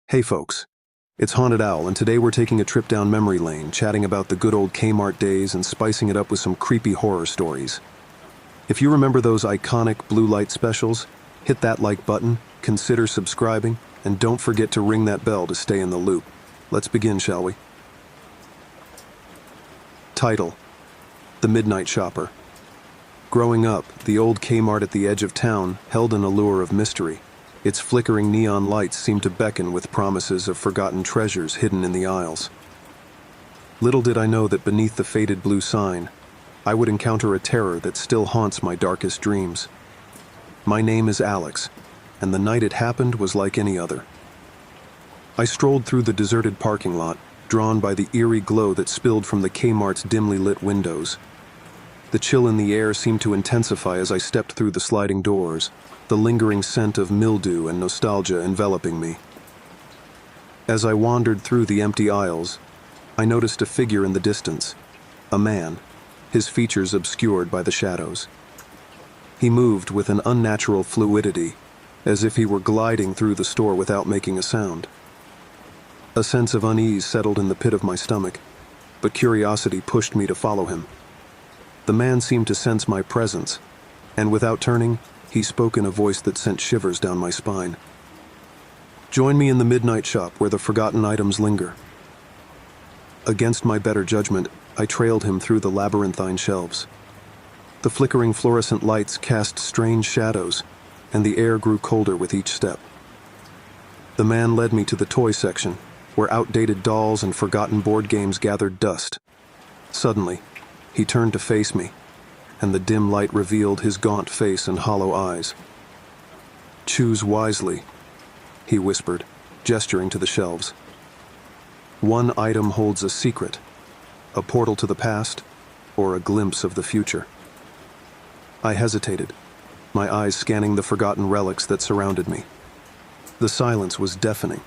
Hey folks, it's Haunted Owl, and today we're taking a trip down memory lane, chatting about the good old Kmart days and spicing it up with some creepy horror stories. If you remember those iconic blue light specials, hit that like button, consider subscribing, and don't forget to ring that bell to stay in the loop. Let's begin, shall we? Title: The Midnight Shopper. Growing up, the old Kmart at the edge of town held an allure of mystery. Its flickering neon lights seemed to beckon with promises of forgotten treasures hidden in the aisles. Little did I know that beneath the faded blue sign, I would encounter a terror that still haunts my darkest dreams. My name is Alex, and the night it happened was like any other. I strolled through the deserted parking lot, drawn by the eerie glow that spilled from the Kmart's dimly lit windows. The chill in the air seemed to intensify as I stepped through the sliding doors, the lingering scent of mildew and nostalgia enveloping me. As I wandered through the empty aisles, I noticed a figure in the distance, a man, his features obscured by the shadows. He moved with an unnatural fluidity, as if he were gliding through the store without making a sound. A sense of unease settled in the pit of my stomach, but curiosity pushed me to follow him. The man seemed to sense my presence, and without turning, he spoke in a voice that sent shivers down my spine. "Join me in the midnight shop where the forgotten items linger." Against my better judgment, I trailed him through the labyrinthine shelves. The flickering fluorescent lights cast strange shadows, and the air grew colder with each step. The man led me to the toy section, where outdated dolls and forgotten board games gathered dust. Suddenly, he turned to face me, and the dim light revealed his gaunt face and hollow eyes. "Choose wisely," he whispered, gesturing to the shelves. "One item holds a secret, a portal to the past, or a glimpse of the future." I hesitated, my eyes scanning the forgotten relics that surrounded me. The silence was deafening,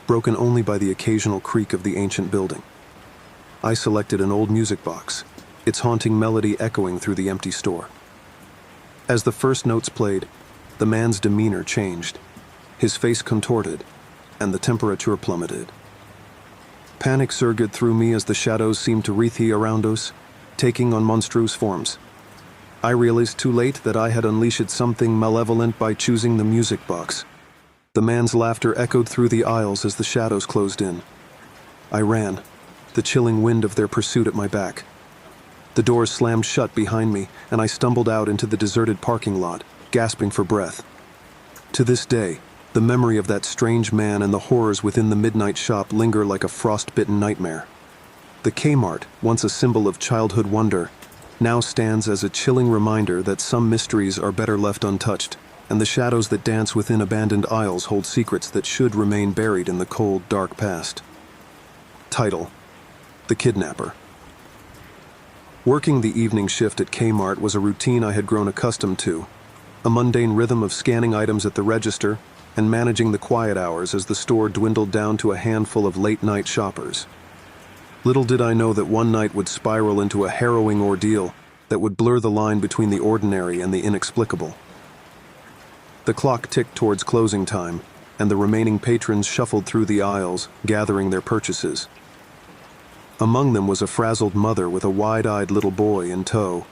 broken only by the occasional creak of the ancient building. I selected an old music box, its haunting melody echoing through the empty store. As the first notes played, the man's demeanor changed. His face contorted, and the temperature plummeted. Panic surged through me as the shadows seemed to wreath around us, taking on monstrous forms. I realized too late that I had unleashed something malevolent by choosing the music box. The man's laughter echoed through the aisles as the shadows closed in. I ran, the chilling wind of their pursuit at my back. The doors slammed shut behind me, and I stumbled out into the deserted parking lot, gasping for breath. To this day, the memory of that strange man and the horrors within the midnight shop linger like a frost-bitten nightmare. The Kmart, once a symbol of childhood wonder, now stands as a chilling reminder that some mysteries are better left untouched, and the shadows that dance within abandoned aisles hold secrets that should remain buried in the cold, dark past. Title: The Kidnapper. Working the evening shift at Kmart was a routine I had grown accustomed to, a mundane rhythm of scanning items at the register and managing the quiet hours as the store dwindled down to a handful of late-night shoppers. Little did I know that one night would spiral into a harrowing ordeal that would blur the line between the ordinary and the inexplicable. The clock ticked towards closing time, and the remaining patrons shuffled through the aisles, gathering their purchases. Among them was a frazzled mother with a wide-eyed little boy in tow.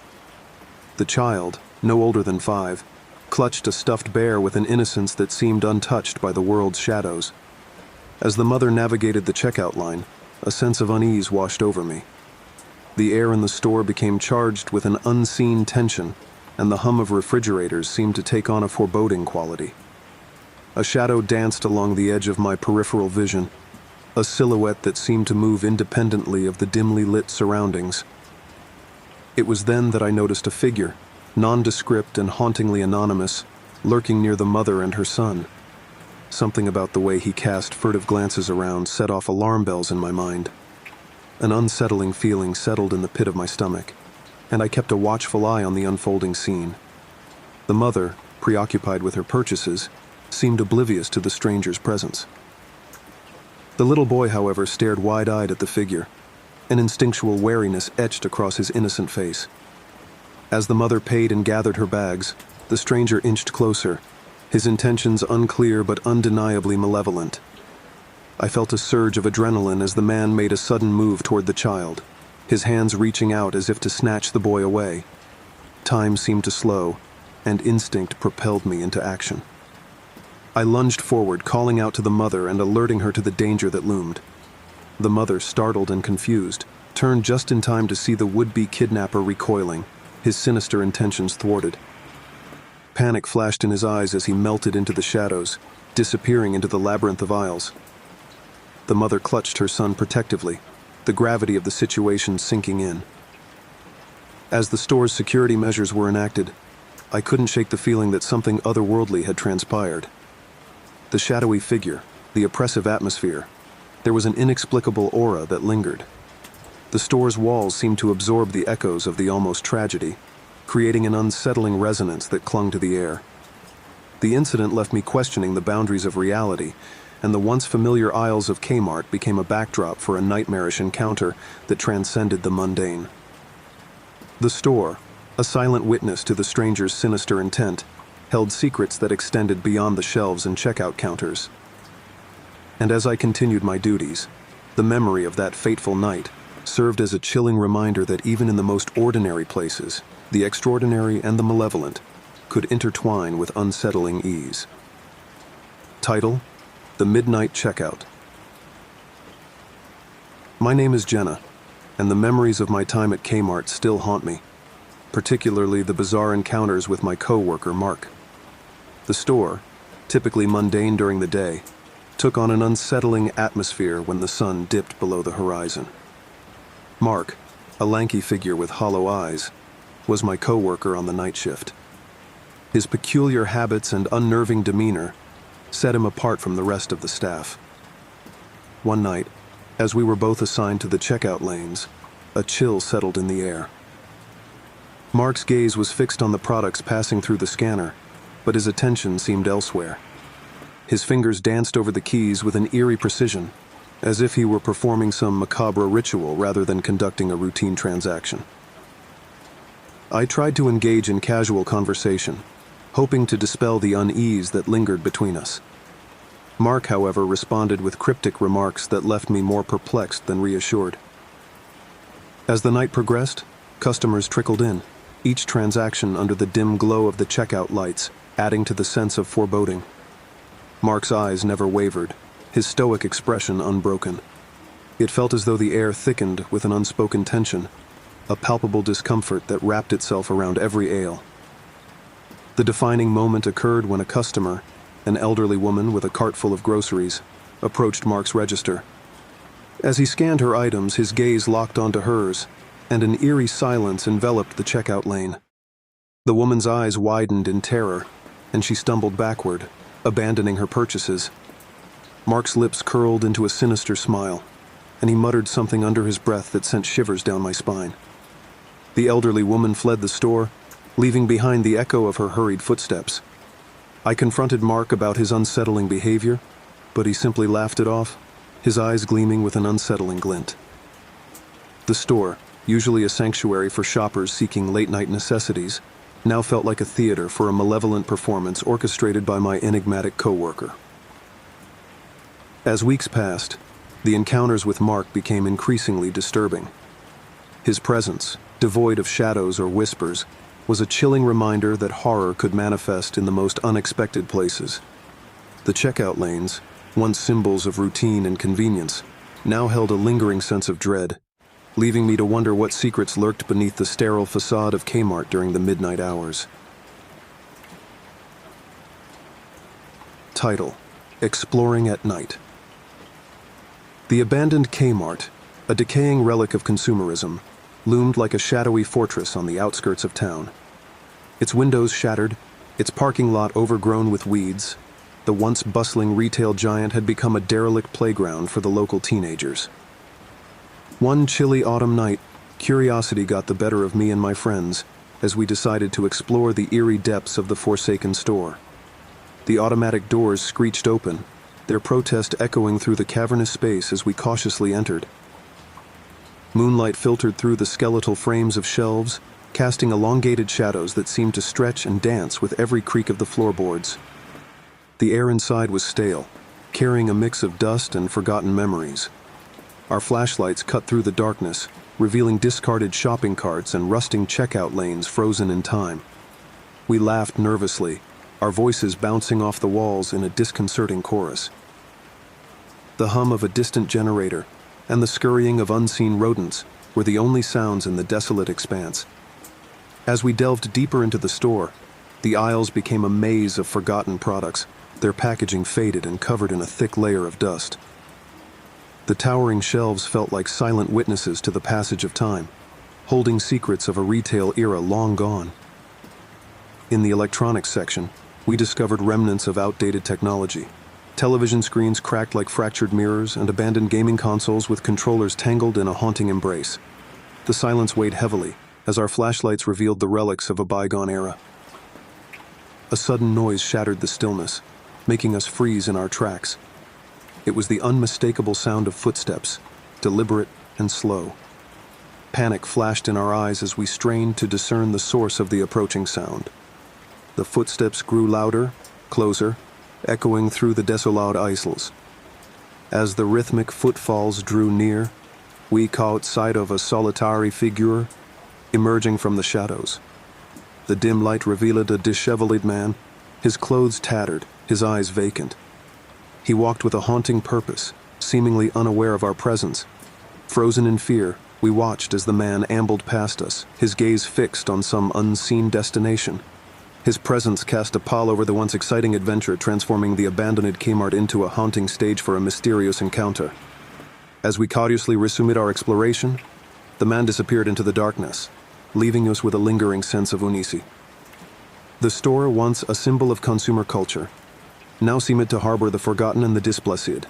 The child, no older than 5, clutched a stuffed bear with an innocence that seemed untouched by the world's shadows. As the mother navigated the checkout line, a sense of unease washed over me. The air in the store became charged with an unseen tension, and the hum of refrigerators seemed to take on a foreboding quality. A shadow danced along the edge of my peripheral vision, a silhouette that seemed to move independently of the dimly lit surroundings. It was then that I noticed a figure, nondescript and hauntingly anonymous, lurking near the mother and her son. Something about the way he cast furtive glances around set off alarm bells in my mind. An unsettling feeling settled in the pit of my stomach, and I kept a watchful eye on the unfolding scene. The mother, preoccupied with her purchases, seemed oblivious to the stranger's presence. The little boy, however, stared wide-eyed at the figure, an instinctual wariness etched across his innocent face. As the mother paid and gathered her bags, the stranger inched closer, his intentions unclear but undeniably malevolent. I felt a surge of adrenaline as the man made a sudden move toward the child, his hands reaching out as if to snatch the boy away. Time seemed to slow, and instinct propelled me into action. I lunged forward, calling out to the mother and alerting her to the danger that loomed. The mother, startled and confused, turned just in time to see the would-be kidnapper recoiling, his sinister intentions thwarted. Panic flashed in his eyes as he melted into the shadows, disappearing into the labyrinth of aisles. The mother clutched her son protectively, the gravity of the situation sinking in. As the store's security measures were enacted, I couldn't shake the feeling that something otherworldly had transpired. The shadowy figure, the oppressive atmosphere, there was an inexplicable aura that lingered. The store's walls seemed to absorb the echoes of the almost tragedy, creating an unsettling resonance that clung to the air. The incident left me questioning the boundaries of reality, and the once familiar aisles of Kmart became a backdrop for a nightmarish encounter that transcended the mundane. The store, a silent witness to the stranger's sinister intent, held secrets that extended beyond the shelves and checkout counters. And as I continued my duties, the memory of that fateful night served as a chilling reminder that even in the most ordinary places, the extraordinary and the malevolent could intertwine with unsettling ease. Title: The Midnight Checkout. My name is Jenna, and the memories of my time at Kmart still haunt me, particularly the bizarre encounters with my co-worker Mark. The store, typically mundane during the day, took on an unsettling atmosphere when the sun dipped below the horizon. Mark, a lanky figure with hollow eyes, was my co-worker on the night shift. His peculiar habits and unnerving demeanor set him apart from the rest of the staff. One night, as we were both assigned to the checkout lanes, a chill settled in the air. Mark's gaze was fixed on the products passing through the scanner, but his attention seemed elsewhere. His fingers danced over the keys with an eerie precision, as if he were performing some macabre ritual rather than conducting a routine transaction. I tried to engage in casual conversation, hoping to dispel the unease that lingered between us. Mark, however, responded with cryptic remarks that left me more perplexed than reassured. As the night progressed, customers trickled in, each transaction under the dim glow of the checkout lights, adding to the sense of foreboding. Mark's eyes never wavered, his stoic expression unbroken. It felt as though the air thickened with an unspoken tension, a palpable discomfort that wrapped itself around every aisle. The defining moment occurred when a customer, an elderly woman with a cart full of groceries, approached Mark's register. As he scanned her items, his gaze locked onto hers, and an eerie silence enveloped the checkout lane. The woman's eyes widened in terror, and she stumbled backward, abandoning her purchases. Mark's lips curled into a sinister smile, and he muttered something under his breath that sent shivers down my spine. The elderly woman fled the store, leaving behind the echo of her hurried footsteps. I confronted Mark about his unsettling behavior, but he simply laughed it off, his eyes gleaming with an unsettling glint. The store, usually a sanctuary for shoppers seeking late-night necessities, now felt like a theater for a malevolent performance orchestrated by my enigmatic co-worker. As weeks passed, the encounters with Mark became increasingly disturbing. His presence, devoid of shadows or whispers, was a chilling reminder that horror could manifest in the most unexpected places. The checkout lanes, once symbols of routine and convenience, now held a lingering sense of dread, leaving me to wonder what secrets lurked beneath the sterile facade of Kmart during the midnight hours. Title: Exploring at Night. The abandoned Kmart, a decaying relic of consumerism, loomed like a shadowy fortress on the outskirts of town. Its windows shattered, its parking lot overgrown with weeds, the once bustling retail giant had become a derelict playground for the local teenagers. One chilly autumn night, curiosity got the better of me and my friends as we decided to explore the eerie depths of the forsaken store. The automatic doors screeched open, their protest echoing through the cavernous space as we cautiously entered. Moonlight filtered through the skeletal frames of shelves, casting elongated shadows that seemed to stretch and dance with every creak of the floorboards. The air inside was stale, carrying a mix of dust and forgotten memories. Our flashlights cut through the darkness, revealing discarded shopping carts and rusting checkout lanes frozen in time. We laughed nervously, our voices bouncing off the walls in a disconcerting chorus. The hum of a distant generator and the scurrying of unseen rodents were the only sounds in the desolate expanse. As we delved deeper into the store, the aisles became a maze of forgotten products, their packaging faded and covered in a thick layer of dust. The towering shelves felt like silent witnesses to the passage of time, holding secrets of a retail era long gone. In the electronics section, we discovered remnants of outdated technology. Television screens cracked like fractured mirrors and abandoned gaming consoles with controllers tangled in a haunting embrace. The silence weighed heavily as our flashlights revealed the relics of a bygone era. A sudden noise shattered the stillness, making us freeze in our tracks. It was the unmistakable sound of footsteps, deliberate and slow. Panic flashed in our eyes as we strained to discern the source of the approaching sound. The footsteps grew louder, closer, echoing through the desolate aisles. As the rhythmic footfalls drew near, we caught sight of a solitary figure emerging from the shadows. The dim light revealed a disheveled man, his clothes tattered, his eyes vacant. He walked with a haunting purpose, seemingly unaware of our presence. Frozen in fear, we watched as the man ambled past us, his gaze fixed on some unseen destination. His presence cast a pall over the once exciting adventure, transforming the abandoned Kmart into a haunting stage for a mysterious encounter. As we cautiously resumed our exploration, the man disappeared into the darkness, leaving us with a lingering sense of uneasy. The store, once a symbol of consumer culture, now seemed to harbor the forgotten and the displaced.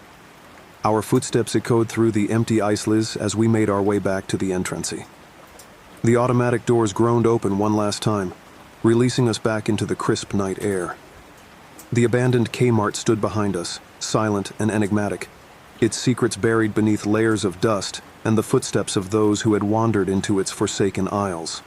Our footsteps echoed through the empty aisles as we made our way back to the entrance. The automatic doors groaned open one last time, releasing us back into the crisp night air. The abandoned Kmart stood behind us, silent and enigmatic, its secrets buried beneath layers of dust and the footsteps of those who had wandered into its forsaken aisles.